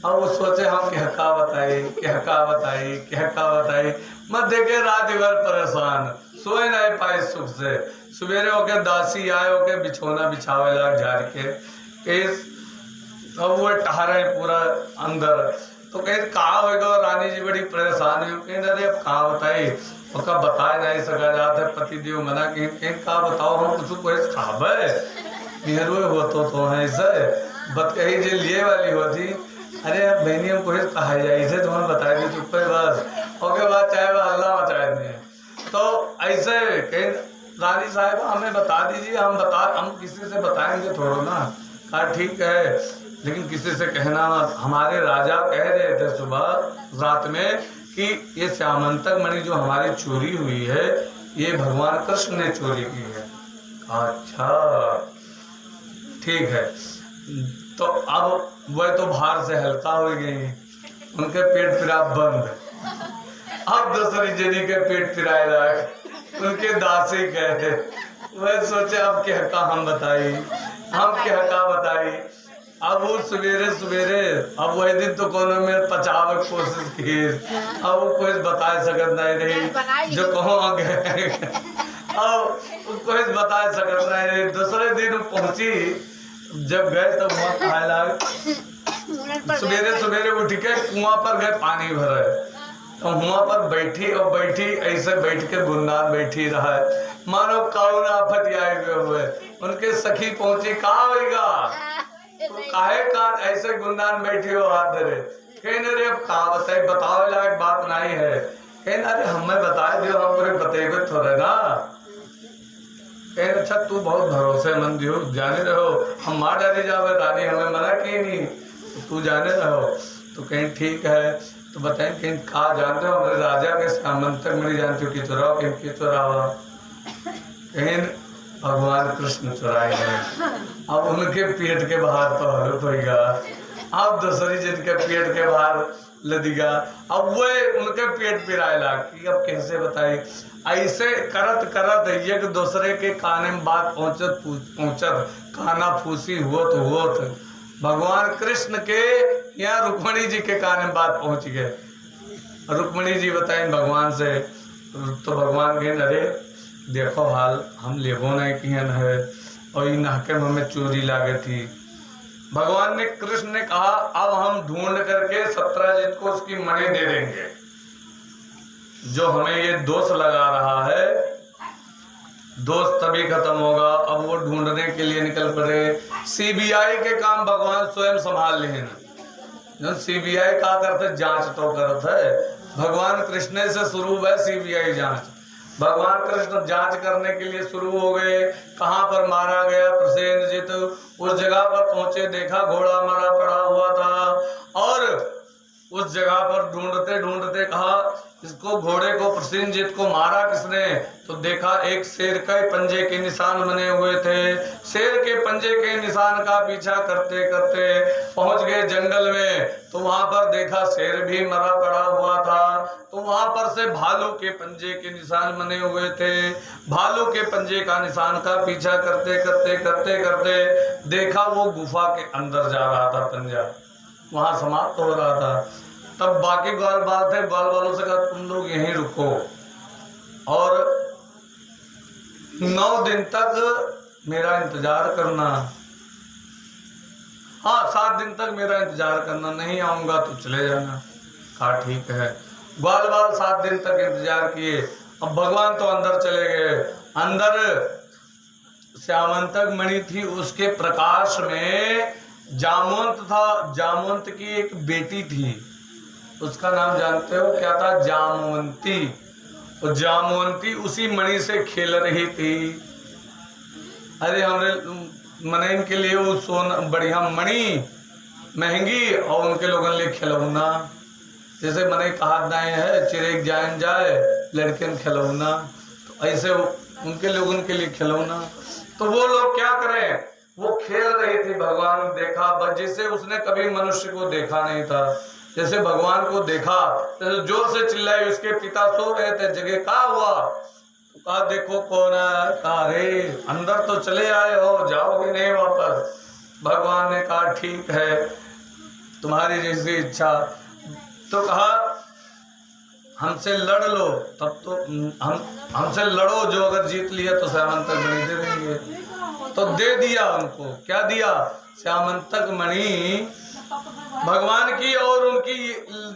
[SPEAKER 1] अब वो सोचे हम क्या बताई, क्या बताई। मत देखे रात भर परेशान, सोए नहीं पाए सुख से। सवेरे होके दासी आए होके बिछोना बिछावे लग झाड़ के, अब वो टहरे पूरा अंदर। तो कहीं कहा होगा, रानी जी बड़ी परेशान हुई, कहीं अरे अब कहा बताई, उसका बता नहीं सका जाता, पति देव मना कहीं कहा बताओ हम कुछ कोई खावे निहरू हो तो है ऐसे बत कही जे लिए वाली होती। अरे अब बहनी हम कोई कहा जाए इसे तुम्हें बताए दी चुप पे बस, ओके बाद चाहे वह अल्लाह मचाए दिए। तो ऐसे कहीं रानी साहब हमें बता दीजिए, हम किसी से बताएंगे थोड़ा ना। कहा ठीक है, लेकिन किसी से कहना मत। हमारे राजा कह रहे थे सुबह रात में कि ये श्यामंतक मणि जो हमारी चोरी हुई है, ये भगवान कृष्ण ने चोरी की है। अच्छा ठीक है। तो अब वह तो भार से हल्का हो गई, उनके पेट पिरा बंद। अब दूसरी जनी के पेट पिराए लाग, उनके दासी कहते, वह सोचे अब क्या का हम बताई, अब वो सवेरे अब वही दिन तो कोनो में पचावे कोशिश की, अब वो कुछ बता सकत नहीं रही जो कहो गए, अब कुछ बता सकत नहीं रही। दूसरे दिन पहुंची, जब गए तो वहाँ खाए लाग, सवेरे उठ के कुआं पर गए पानी भरे। तो वहाँ पर बैठी ऐसे बैठ के गुंदान बैठी रहा, मानो कौन आफत आए हुए। उनके सखी पहुंची, कहा होगा तो काहे का ऐसे गुंदान बैठी हो हाथ धरे। कहने रे अब कहा बताए, बताओ लायक बात नहीं है। कहना अरे हमें बताए दियो, हम बतेबे थोड़े ना। कहने अच्छा तू बहुत भरोसेमंद हो, जाने रहो हम मार डाले जावे, रानी हमें मना की नहीं, तू जाने रहो। तो कहीं ठीक है, तो बताएं कहीं कहा जानते हो हमारे राजा के श्यामंतक मणि जानते हो कि चुराओ, कहीं चुरावा, कहीं भगवान कृष्ण चुराए हैं। अब उनके पेट के बाहर तो हलुक होगा, अब दूसरी जिनके पेट के बाहर लदिगा, अब वो उनके पेट पिराए ला कि अब कैसे बताई। ऐसे करत एक दूसरे के काने में बात पहुंचत खाना फूसी होत भगवान कृष्ण के यहाँ रुक्मणी जी के काने में बात पहुंच गए। रुक्मणी जी बताएं भगवान से, तो भगवान कहें अरे देखो हाल हम लेबो नहीं किहन है, और इन हके में हमें चोरी लागे थी। भगवान ने कृष्ण ने कहा अब हम ढूंढ करके सत्यजित को उसकी मणि दे देंगे, जो हमें ये दोष लगा रहा है, दोष तभी खत्म होगा। अब वो ढूंढने के लिए निकल पड़े। सीबीआई के काम भगवान स्वयं संभाल लें। जो सीबीआई का करते जांच तो करते है, भगवान कृष्ण से शुरू है सीबीआई जांच। भगवान कृष्ण जांच करने के लिए शुरू हो गए, कहाँ पर मारा गया प्रसेनजित, उस जगह पर पहुंचे, देखा घोड़ा मरा पड़ा हुआ था, और उस जगह पर ढूंढते ढूंढते कहा इसको घोड़े को प्रसेनजित को मारा किसने, तो देखा एक शेर के पंजे के निशान बने हुए थे। शेर के पंजे के निशान का पीछा करते करते पहुंच गए जंगल में, तो वहां पर देखा शेर भी मरा पड़ा हुआ था। तो वहां पर से भालू के पंजे के निशान बने हुए थे। भालू के पंजे का निशान का पीछा करते करते करते करते देखा वो गुफा के अंदर जा रहा था, पंजा वहां समाप्त हो रहा था। तब बाकी ग्वाल बाल थे, ग्वाल बालों से कहा तुम लोग यहीं रुको और 9 दिन तक मेरा इंतजार करना। हाँ 7 दिन तक मेरा इंतजार करना, नहीं आऊंगा तो चले जाना। कहा ठीक है। ग्वाल बाल 7 दिन तक इंतजार किए। अब भगवान तो अंदर चले गए। अंदर श्यामंतक मणि थी, उसके प्रकाश में जामवंत था। जामवंत की एक बेटी थी, उसका नाम जानते हो क्या था? जामवंती। और जामवंती उसी मणि से खेल रही थी। अरे हमरे मनइन के लिए वो सोना बढ़िया मणि महंगी और उनके लोगों के लिए खिलौना। जैसे मने कहा दाए है चिरेक जान जाए लड़कियन खिलौना, तो ऐसे उनके लोगों के लिए खिलौना। तो वो लोग क्या करें, वो खेल रही थी। भगवान ने देखा, बस जैसे उसने कभी मनुष्य को देखा नहीं था। जैसे भगवान को देखा तो जोर से चिल्लाई। उसके पिता सो रहे थे, जगह क्या हुआ? तो कहा देखो कौन है। कहा अरे अंदर तो चले आए हो, जाओगे नहीं वापस? भगवान ने कहा ठीक है, तुम्हारी जैसी इच्छा। तो कहा हमसे लड़ लो, तब तो हमसे लड़ो, जो अगर जीत लिया तो श्यामंतक मणि दे देंगे। तो दे दिया उनको। क्या दिया? श्यामंतक मणि भगवान की और उनकी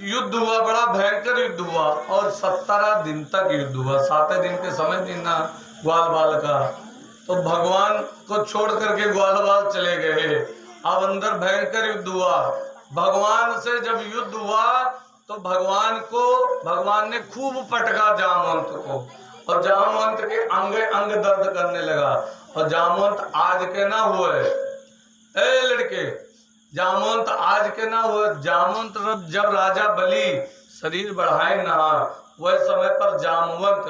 [SPEAKER 1] युद्ध हुआ, बड़ा भयंकर युद्ध हुआ और 17 दिन तक युद्ध हुआ। 7 दिन के समय देना ग्वाल बाल का। तो भगवान को छोड़ करके ग्वाल बाल चले गए। अब अंदर भयंकर युद्ध हुआ। भगवान से जब युद्ध हुआ तो भगवान ने खूब पटका जामवंत को, और जामवंत के अंग अंग दर्द करने लगा। और जामवंत आज के ना हुए, ए लड़के, जामवंत आज के ना हुए। जामवंत जब राजा बलि शरीर बढ़ाए ना, वह समय पर जामवंत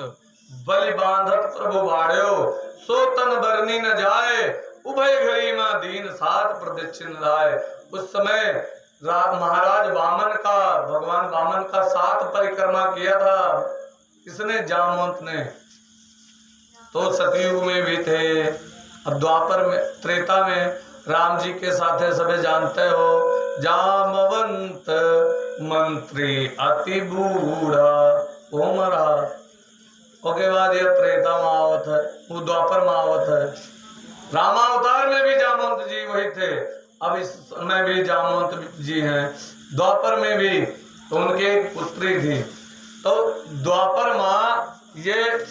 [SPEAKER 1] बलि बांधत प्रभु बाढ़ो, सो तन बरनी न जाए, उभय घड़ी में दीन सात प्रदक्षिण लाए। उस समय महाराज वामन का, भगवान वामन का 7 परिक्रमा किया था। किसने? जामवंत ने। तो सतयुग में भी थे। अब द्वापर में, त्रेता में राम जी के साथ सभी जानते हो, जामवंत मंत्री अति बूढ़ा वो मरा। उसके बाद ये त्रेता मावत है, वो द्वापर मावत है। रामावतार में भी जामवंत जी वही थे, अब इस समय भी जामवंत जी हैं। द्वापर में भी तो उनकी एक पुत्री थी। तो द्वापर माँ ये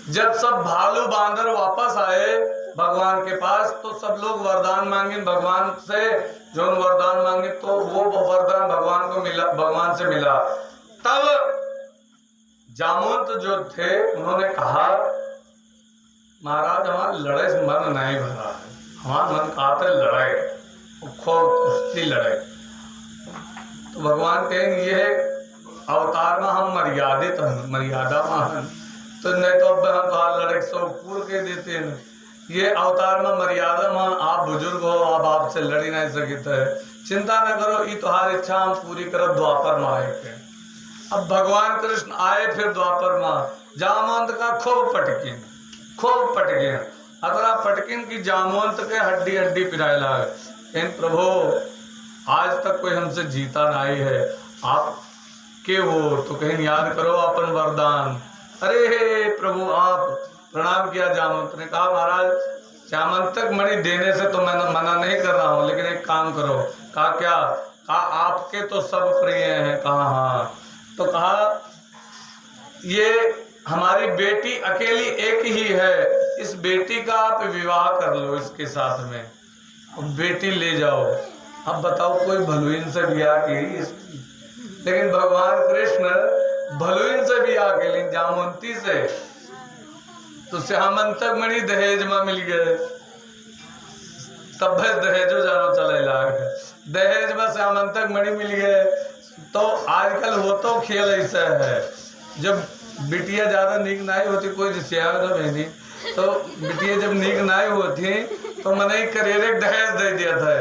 [SPEAKER 1] जब सब भालू बांदर वापस आए भगवान के पास, तो सब लोग वरदान मांगे भगवान से। जो वरदान मांगे तो वो वरदान भगवान को मिला, भगवान से मिला। तब जामवंत जो थे उन्होंने कहा महाराज हमारा लड़ाई से मन नहीं भरा है, हमारा मन कहते लड़ाई, खूब कुश्ती लड़ाई। तो भगवान कहेंगे ये अवतार में हम मर्यादित हैं, मर्यादा में, तो नहीं तो अब हम कहा लड़ाई सब पूर्ण के देते हैं। ये अवतार में मर्यादा में, आप बुजुर्ग हो, अब आपसे लड़ी नहीं सकते है, चिंता न करो, ये तुम्हारी इच्छा हम पूरी करब। द्वापर में आए थे। अब भगवान कृष्ण आए फिर द्वापर में। जामवंत का खूब पटकिन, खूब पटकिन, अतरा पटकिन की जामवंत के हड्डी हड्डी पिराए लागे। इन प्रभु आज तक कोई हमसे जीता नहीं है, आप के हो तो कहीं याद करो अपन वरदान। अरे हे प्रभु, आप प्रणाम किया। जामवंत ने कहा महाराज श्यामंतक मणि देने से तो मैं मना नहीं कर रहा हूँ, लेकिन एक काम करो। कहा क्या? कहा आपके तो सब प्रिय हैं। कहा हाँ। तो कहा ये हमारी बेटी अकेली एक ही है, इस बेटी का आप विवाह कर लो इसके साथ में, अब बेटी ले जाओ। अब बताओ कोई भलुइन से ब्याह की, लेकिन भगवान कृष्ण भलुइन से ब्याह के लिए जामवंती से। तो श्यामंतक मणि दहेज में मिल गए। तब दहेजो जानो चले लाग, दहेज में श्यामंतक मणि मिल गए। तो आजकल हो तो खेल ऐसा है, जब बिटिया ज्यादा नीक नहीं होती, कोई बहनी तो बिटिया जब नीक नहीं होती तो मैंने करेरे दहेज दे दिया था।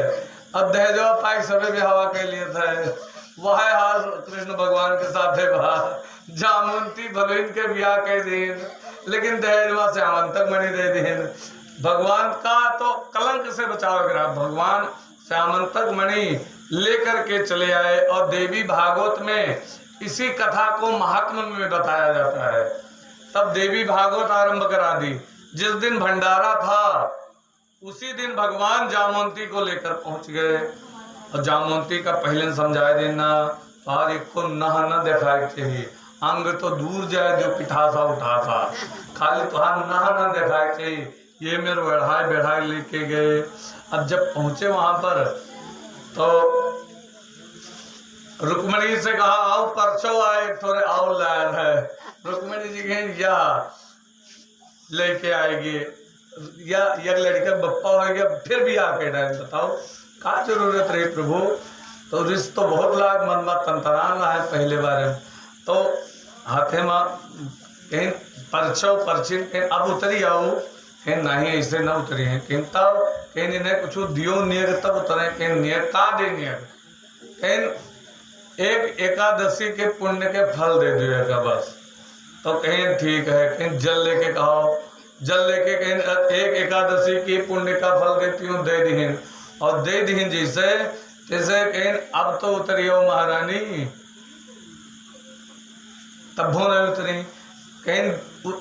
[SPEAKER 1] अब दहेज पाक सभी भी हवा के लिए था। वह हाल कृष्ण भगवान के साथ है बाहर। जामवंती भगवान के ब्याह के दिन, लेकिन दहेजवा श्यामंतक मणि दे दिन। भगवान का तो कलंक से बचाव करा। भगवान श्यामंतक मणि लेकर के चले आए। और देवी भागवत में इसी कथा को महात्म्य में बताया जाता है। तब देवी भागवत आरंभ करा दी। जिस दिन भंडारा था उसी दिन भगवान जामवंती को लेकर पहुंच गए। और जामवंती का पहले समझाए देना और एक को नहा न दिखाए चाहिए, अंग तो दूर जाए जो पिठासा उठासा, खाली तुहार नहा न दिखाए चाहिए। ये मेरे बढ़ाए लेके गए। अब जब पहुंचे वहां पर तो रुक्मणी से कहा आओ परसों आए थोड़े आओ लायर है। रुक्मणी जी कहें या लेके आएगी या एक लड़का बप्पा हो गया फिर भी आके डाल बताओ का जरूरत रही प्रभु। तो रिश्त तो बहुत लाग मन में तंतरान रहा है पहले बारे में। तो हाथे में कहीं परछो परछिन कहीं अब उतरी आओ, कहीं नहीं ऐसे न उतरी है, कहीं तब कहीं इन्हें कुछ दियो नियर तब उतरे, कहीं नियर का दे नियर, कहीं एक एकादशी के पुण्य के फल दे दिएगा बस। तो कहीं ठीक है, कहीं जल लेके कहो, जल लेके कहीं एक एकादशी की पुण्य का फल देती हूँ दे दीन, और दे दीन जैसे जैसे कहीं अब तो उतरी हो महारानी, तब हो नहीं उतरी, कहीं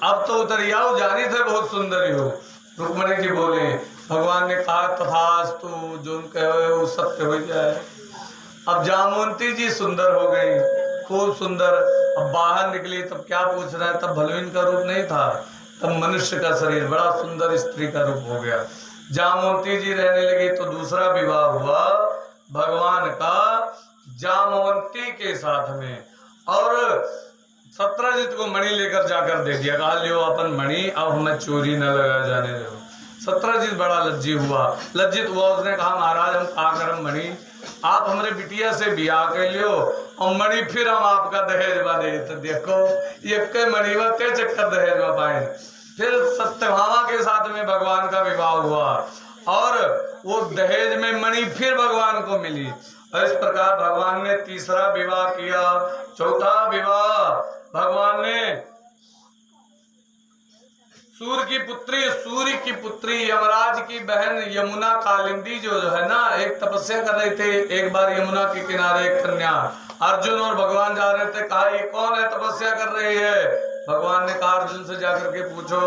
[SPEAKER 1] अब तो उतरी आओ जानी थे बहुत सुंदरी हो। रुक्मणी जी बोले भगवान ने कहा तथास्तु जो कहे वो सत्य हो जाए। अब जामवंती जी सुंदर हो गई, खूब सुंदर। अब बाहर निकली तब क्या पूछ रहा है, तब भलवीन का रूप नहीं था, तब मनुष्य का शरीर बड़ा सुंदर स्त्री का रूप हो गया। जामवंती जी रहने लगी तो दूसरा विवाह हुआ भगवान का जामवंती के साथ में, और सत्रजीत को मणि लेकर जाकर दे दिया, कहा लियो अपन मणि अब हमें चोरी न लगा जाने दो। सत्रजीत बड़ा लज्जित हुआ, उसने कहा महाराज हम का करम मणि, आप हमारे बिटिया से ब्याह कर लियो और मणि फिर हम आपका दहेज में दे। तो देखो ये मणि में क्या चक्कर दहेज में पाए। फिर सत्यभामा के साथ में भगवान का विवाह हुआ और वो दहेज में मणि फिर भगवान को मिली। इस प्रकार भगवान ने तीसरा विवाह किया। चौथा विवाह भगवान ने सूर्य की पुत्री यमराज की बहन यमुना कालिंदी जो है ना, एक तपस्या कर रहे थे। एक बार यमुना के किनारे एक कन्या, अर्जुन और भगवान जा रहे थे, कहा ये कौन है तपस्या कर रही है। भगवान ने कहा अर्जुन से जाकर के पूछो,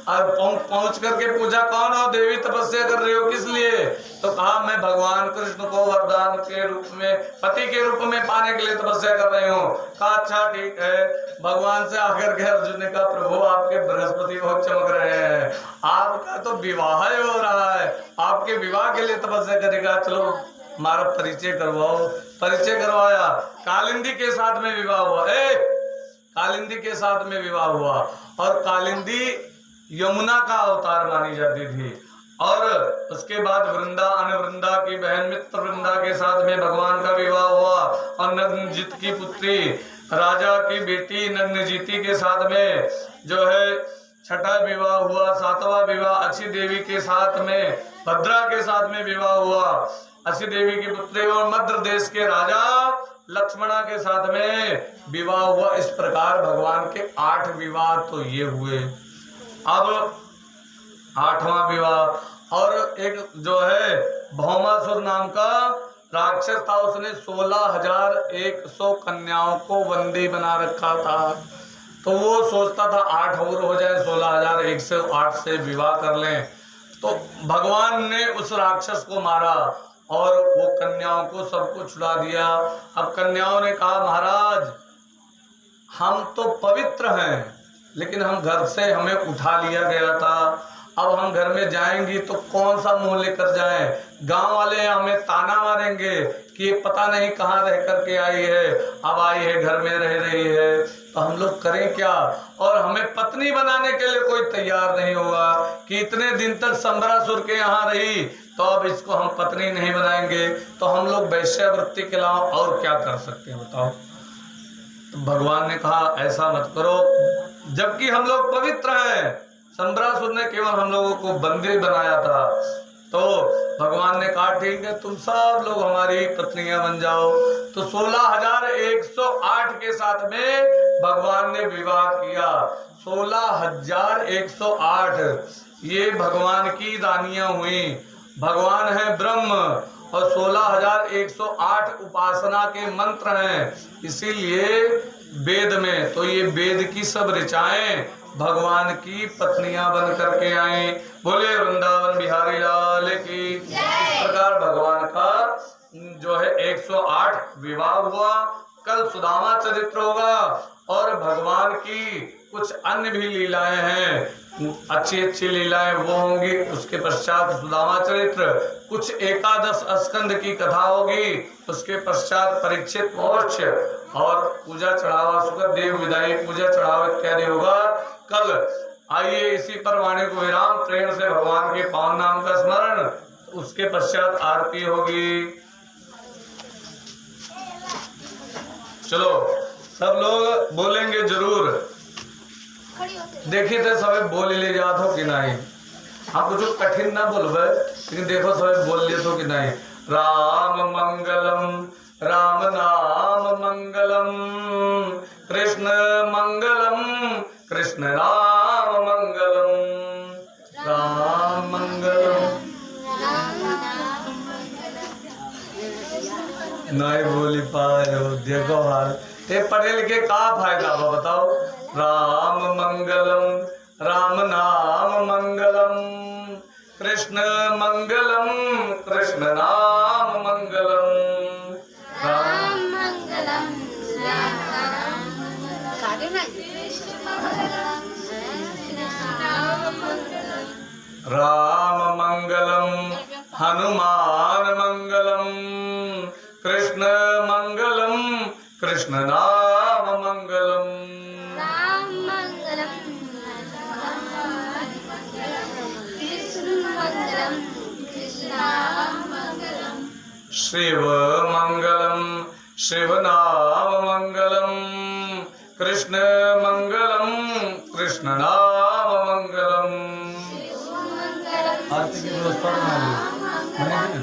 [SPEAKER 1] और पहुंच करके पूछा कौन हो देवी तपस्या कर रहे हो किस लिए। तो कहा मैं भगवान कृष्ण को वरदान के रूप में पति के रूप में पाने के लिए तपस्या कर रही हूँ। कहा अच्छा ठीक है। भगवान से आकर के अर्जुन ने कहा प्रभु आपके बृहस्पति बहुत चमक रहे हैं, आपका तो विवाह हो रहा है, आपके विवाह के लिए तपस्या करेगा, चलो हमारा परिचय करवाओ। परिचय करवाया, कालिंदी के साथ में विवाह हुआ। कालिंदी के साथ में विवाह हुआ, और कालिंदी यमुना का अवतार मानी जाती थी। और उसके बाद वृंदा की बहन मित्र वृंदा के साथ में भगवान का विवाह हुआ, और नग्नजित की पुत्री राजा की बेटी नग्नजिती के साथ में जो है छठा विवाह हुआ। सातवां विवाह अच्छी देवी के साथ में भद्रा के साथ में विवाह हुआ, अच्छी देवी की पुत्री, और मध्य देश के राजा लक्ष्मणा के साथ में विवाह हुआ। इस प्रकार भगवान के 8 विवाह तो ये हुए। अब 8वां विवाह, और एक जो है भौमासुर नाम का राक्षस था, उसने 16,100 कन्याओं को बंदी बना रखा था। तो वो सोचता था 8 और हो जाए, 16,108 से विवाह कर लें। तो भगवान ने उस राक्षस को मारा और वो कन्याओं को सबको छुड़ा दिया। अब कन्याओं ने कहा महाराज हम तो पवित्र हैं, लेकिन हम घर से हमें उठा लिया गया था, अब हम घर में जाएंगी तो कौन सा मुंह लेकर जाएं। गांव वाले हमें ताना मारेंगे कि ये पता नहीं कहाँ रह करके आई है, अब आई है घर में रह रही है, तो हम लोग करें क्या। और हमें पत्नी बनाने के लिए कोई तैयार नहीं होगा कि इतने दिन तक संबरासुर के यहाँ रही, तो अब इसको हम पत्नी नहीं बनाएंगे, तो हम लोग वैश्यावृत्ति के अलावा और क्या कर सकते हैं बताओ। तो भगवान ने कहा ऐसा मत करो, जबकि हम लोग पवित्र हैं, संबरासुर ने केवल हम लोगों को बंदी बनाया था। तो भगवान ने कहा ठीक है तुम सब लोग हमारी पत्नियां बन जाओ। तो 16,108 के साथ में भगवान ने विवाह किया। 16,108 ये भगवान की रानियां हुई। भगवान है ब्रह्म और 16,108 उपासना के मंत्र हैं, इसीलिए वेद में तो ये वेद की सब ऋचाएं भगवान की पत्नियां बन करके आई। बोले वृंदावन बिहारी लाल की। इस प्रकार भगवान का जो है 108 विवाह हुआ। कल सुदामा चरित्र होगा और भगवान की कुछ अन्य भी लीलाएं हैं, अच्छी अच्छी लीलाएं वो होंगी। उसके पश्चात सुदामा चरित्र, कुछ एकादश स्कंद की कथा होगी। उसके पश्चात परीक्षित मोक्ष और पूजा चढ़ावा, सुखदेव विदाई, पूजा चढ़ावा इत्यादि होगा कल। आइए इसी पर वाणी को विराम, प्रेम से भगवान के पावन नाम का स्मरण। उसके पश्चात आरती होगी। चलो सब लोग बोलेंगे जरूर। देखिए तो सबे बोल ले जात हो कि नहीं। हाँ कुछ कठिन ना बोलबे, लेकिन देखो सबे बोल ले तो कि नहीं। राम मंगलम, राम नाम मंगलम, कृष्ण मंगलम, कृष्ण नाम मंगलम, राम मंगलम। नहीं बोली पाए हो, देखो हाल। ये पढ़े लिखे का फायदा बा बताओ। राम मंगलम, राम नाम मंगलम, कृष्ण मंगलम, कृष्ण नाम मंगलम, राम मंगलम, राम मंगलम, हनुमान मंगलम, कृष्ण मंगलम, कृष्ण नाम मंगलम, राम मंगलम, कृष्ण मंगलम, कृष्ण नाम मंगलम, शिव मंगलम, शिव नाम मंगलम, कृष्ण मंगलम, कृष्ण नाम मंगलम। आरती की व्यवस्था बना ली।